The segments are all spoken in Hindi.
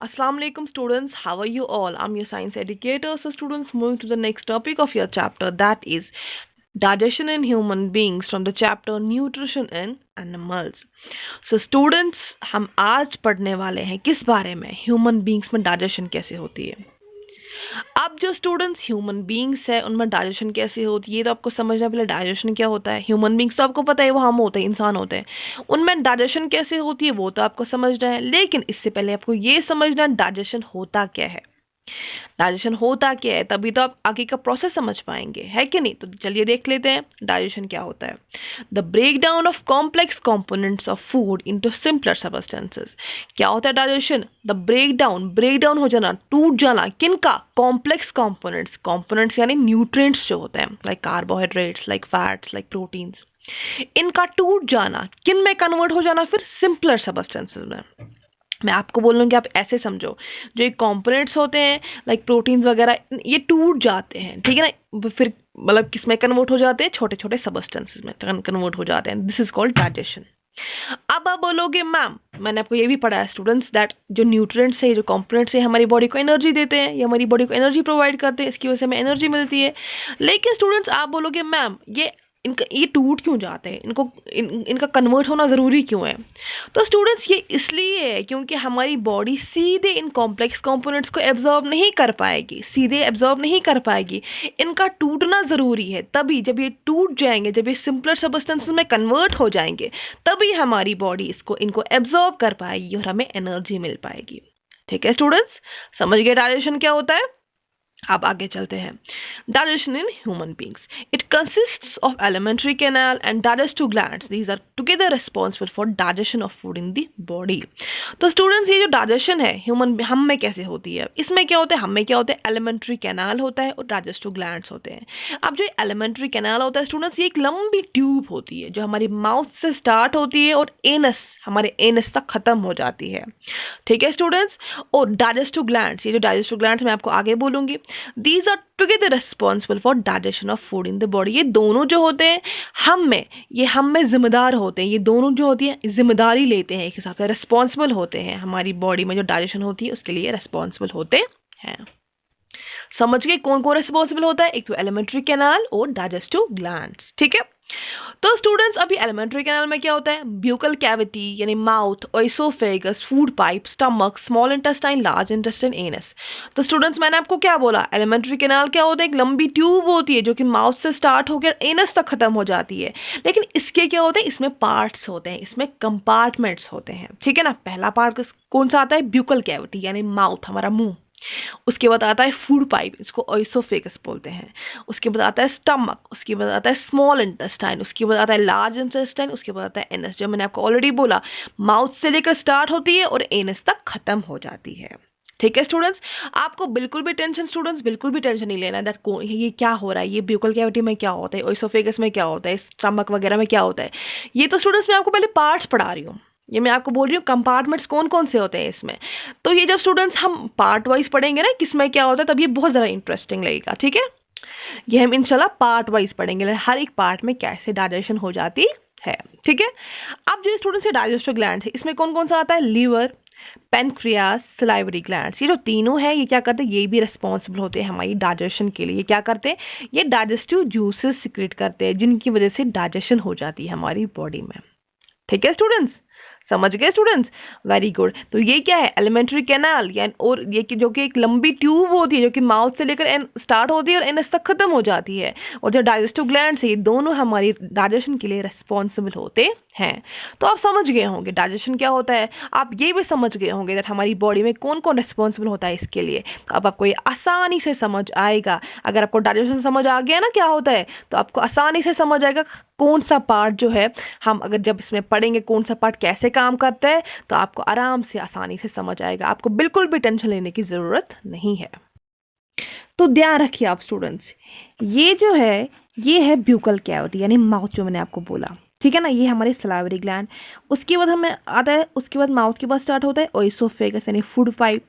Assalamu alaikum students, how are you all? I'm your science educator. So students, moving to the next topic of your chapter, that is digestion in human beings from the chapter nutrition in animals. So students, हम आज पढ़ने वाले हैं किस बारे में? ह्यूमन बींग्स में डाइजेशन कैसे होती है। अब जो स्टूडेंट्स ह्यूमन बींग्स है उनमें डाइजेशन कैसे होती है ये तो आपको समझना पहले डाइजेशन क्या होता है। ह्यूमन बींग्स तो आपको पता है वो हम होते हैं, इंसान होते हैं, उनमें डाइजेशन कैसे होती है वो तो आपको समझना है, लेकिन इससे पहले आपको ये समझना है डाइजेशन होता क्या है। डाइजेशन होता क्या है तभी तो आप आगे का प्रोसेस समझ पाएंगे, है कि नहीं। तो चलिए देख लेते हैं डाइजेशन क्या होता है। The break down of complex components of food into simpler substances. क्या होता है डाइजेशन? द ब्रेक डाउन हो जाना, टूट जाना, किनका? Complex components. कंपोनेंट्स यानी न्यूट्रिएंट्स जो होते हैं, like carbohydrates, like fats, like proteins, इनका टूट जाना, किन में कन्वर्ट हो जाना? फिर सिंपलर सब्सटेंसेस में। मैं आपको बोल रहा हूँ कि आप ऐसे समझो, जो ये कंपोनेंट्स होते हैं लाइक प्रोटीन्स वगैरह, ये टूट जाते हैं, ठीक है ना। फिर मतलब किस में कन्वर्ट हो जाते हैं? छोटे छोटे सब्सटेंसेस में कन्वर्ट हो जाते हैं। This is called digestion. अब आप बोलोगे मैम, मैंने आपको ये भी पढ़ा है स्टूडेंट्स, दैट जो न्यूट्रिएंट्स है, जो कंपोनेंट्स है, हमारी बॉडी को एनर्जी देते हैं, ये हमारी बॉडी को एनर्जी प्रोवाइड करते हैं, इसकी वजह से हमें एनर्जी मिलती है। लेकिन स्टूडेंट्स आप बोलोगे मैम ये टूट क्यों जाते हैं, इनका कन्वर्ट होना ज़रूरी क्यों है? तो स्टूडेंट्स ये इसलिए है क्योंकि हमारी बॉडी सीधे इन कॉम्प्लेक्स कंपोनेंट्स को एब्जॉर्ब नहीं कर पाएगी, सीधे एब्जॉर्ब नहीं कर पाएगी। इनका टूटना ज़रूरी है, तभी जब ये टूट जाएंगे, जब ये सिंपलर सब्सटेंसेस में कन्वर्ट हो जाएंगे, तभी हमारी बॉडी इनको एब्जॉर्ब कर पाएगी और हमें एनर्जी मिल पाएगी। ठीक है स्टूडेंट्स, समझ गए डाइजेशन क्या होता है? अब आगे चलते हैं। Digestion in human beings, it consists of elementary canal and digestive glands, these are together responsible for digestion of food in the body. तो स्टूडेंट्स ये जो डाइजेशन है हम में कैसे होती है, इसमें क्या होता है, हम में क्या होता है? एलिमेंट्री कैनाल होता है और डाइजेस्टिव ग्लैंड्स होते हैं। अब जो एलिमेंट्री कैनाल होता है स्टूडेंट्स, ये एक लंबी ट्यूब होती है जो हमारी माउथ से स्टार्ट होती है और हमारे एनस तक खत्म हो जाती है। ठीक है स्टूडेंट्स। और डाइजेस्टिव ग्लैंड्स, ये जो डाइजेस्टिव ग्लैंड्स मैं आपको आगे बोलूंगी, these are together responsible for digestion of food in the body. ये दोनों जो होते हैं हम में जिम्मेदार होते हैं, ये दोनों जो होती है जिम्मेदारी लेते हैं, एक हिसाब से रिस्पॉन्सिबल होते हैं, हमारी बॉडी में जो डाइजेशन होती है उसके लिए रिस्पॉन्सिबल होते हैं। समझ गए कौन कौन रिस्पॉन्सिबल होता है? एक तो एलिमेंट्री कैनाल और डाइजेस्टिव ग्लैंड्स। ठीक है। तो स्टूडेंट्स अभी एलिमेंट्री कैनाल में क्या होता है? ब्यूकल कैविटी यानी mouth, oesophagus, food pipe, stomach, small intestine, large intestine, anus. तो स्टूडेंट्स मैंने आपको क्या बोला? एलिमेंट्री कैनाल क्या होता है? एक लंबी ट्यूब होती है जो कि माउथ से स्टार्ट होकर एनस तक खत्म हो जाती है। लेकिन इसके क्या होते हैं? इसमें पार्ट्स होते हैं, इसमें कंपार्टमेंट्स होते हैं। ठीक है ना। पहला पार्ट कौन सा आता है? ब्यूकल कैविटी यानी माउथ, हमारा मुंह। उसके बाद आता है फूड पाइप, इसको ओइसोफेगस बोलते हैं। उसके बाद आता है स्टमक, उसके बाद आता है स्मॉल इंटेस्टाइन, उसके बाद आता है लार्ज इंटेस्टाइन, उसके बाद आता है एनस, जो मैंने आपको ऑलरेडी बोला माउथ से लेकर स्टार्ट होती है और एनस तक खत्म हो जाती है। ठीक है स्टूडेंट्स, आपको बिल्कुल भी टेंशन नहीं लेना दैट ये क्या हो रहा है, ये ब्यूकल कैविटी में क्या होता है, ओइसोफेगस में क्या होता है, स्टमक वगैरह में क्या होता है। ये तो स्टूडेंट्स मैं आपको पहले पार्ट्स पढ़ा रही हूँ, ये मैं आपको बोल रही हूँ कंपार्टमेंट्स कौन कौन से होते हैं इसमें। तो ये जब स्टूडेंट्स हम पार्ट वाइज पढ़ेंगे ना किसमें क्या होता है, तब ये बहुत ज़्यादा इंटरेस्टिंग लगेगा। ठीक है, ये हम इंशाल्लाह पार्ट वाइज पढ़ेंगे, हर एक पार्ट में कैसे डाइजेशन हो जाती है। ठीक है। अब जो स्टूडेंट्स ये डाइजेस्टिव ग्लैंड है, इसमें कौन कौन सा आता है? Liver, pancreas, salivary glands. ये जो तीनों है ये क्या करते हैं? ये भी रिस्पॉन्सिबल होते हैं हमारी डाइजेशन के लिए। ये क्या करते हैं? ये डाइजेस्टिव जूसेस सिक्रेट करते हैं जिनकी वजह से डाइजेशन हो जाती है हमारी बॉडी में। ठीक है स्टूडेंट्स, समझ गए स्टूडेंट्स? Very good. तो ये क्या है? एलिमेंट्री कैनाल यानी, और ये कि जो कि एक लंबी ट्यूब होती है जो कि माउथ से लेकर एन स्टार्ट होती है और एनस तक खत्म हो जाती है। और जो डाइजेस्टिव ग्लैंड्स है ये दोनों हमारी डाइजेशन के लिए रिस्पॉन्सिबल होते हैं। तो आप समझ गए होंगे डाइजेशन क्या होता है। आप ये भी समझ गए होंगे दैट हमारी बॉडी में कौन कौन रिस्पॉन्सिबल होता है इसके लिए। तो अब आपको ये आसानी से समझ आएगा। अगर आपको डाइजेशन समझ आ गया ना क्या होता है, तो आपको आसानी से समझ आएगा कौन सा पार्ट जो है, हम अगर जब इसमें पढ़ेंगे कौन सा पार्ट कैसे काम करता है, तो आपको आराम से आसानी से समझ आएगा। आपको बिल्कुल भी टेंशन लेने की ज़रूरत नहीं है। तो ध्यान रखिए आप स्टूडेंट्स, ये जो है ये है ब्यूकल कैविटी यानी माउथ, जो मैंने आपको बोला। ठीक है ना। ये हमारे सलाइवरी ग्लैंड। उसके बाद हमें आता है, उसके बाद माउथ के बाद स्टार्ट होता है ओइसोफेगस यानी फूड पाइप।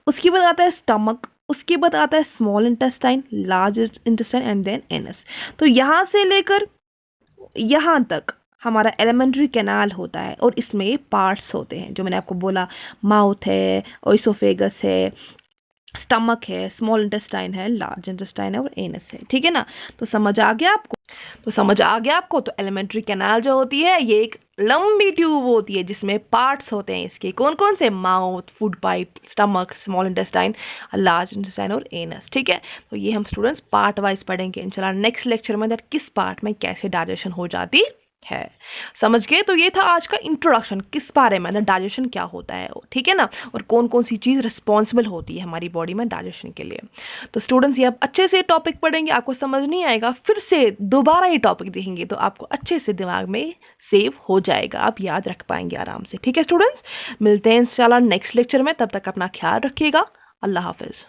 उसके बाद आता है स्टमक, उसके बाद आता है small intestine, large intestine and then anus. तो यहाँ से लेकर यहाँ तक हमारा एलिमेंट्री कैनाल होता है और इसमें पार्ट्स होते हैं जो मैंने आपको बोला, माउथ है, ओइसोफेगस है, स्टमक है, स्मॉल इंटेस्टाइन है, लार्ज इंटेस्टाइन है और एनस है। ठीक है ना, तो समझ आ गया आपको? तो एलिमेंट्री कैनाल जो होती है ये एक लंबी ट्यूब होती है जिसमें पार्ट्स होते हैं इसके। कौन कौन से? Mouth, food pipe, stomach, small intestine, large intestine और एनस। ठीक है, तो ये हम स्टूडेंट्स पार्ट वाइज पढ़ेंगे इंशाल्लाह नेक्स्ट लेक्चर में, दैट किस पार्ट में कैसे डाइजेशन हो जाती है। समझ गए? तो ये था आज का इंट्रोडक्शन, किस बारे में, डाइजेशन क्या होता है, ठीक है ना, और कौन कौन सी चीज़ रिस्पॉन्सिबल होती है हमारी बॉडी में डाइजेशन के लिए। तो स्टूडेंट्स ये आप अच्छे से टॉपिक पढ़ेंगे, आपको समझ नहीं आएगा फिर से दोबारा ये टॉपिक देखेंगे तो आपको अच्छे से दिमाग में सेव हो जाएगा, आप याद रख पाएंगे आराम से। ठीक है स्टूडेंट्स, मिलते हैं इंशाल्लाह नेक्स्ट लेक्चर में, तब तक अपना ख्याल रखिएगा। अल्लाह हाफिज़।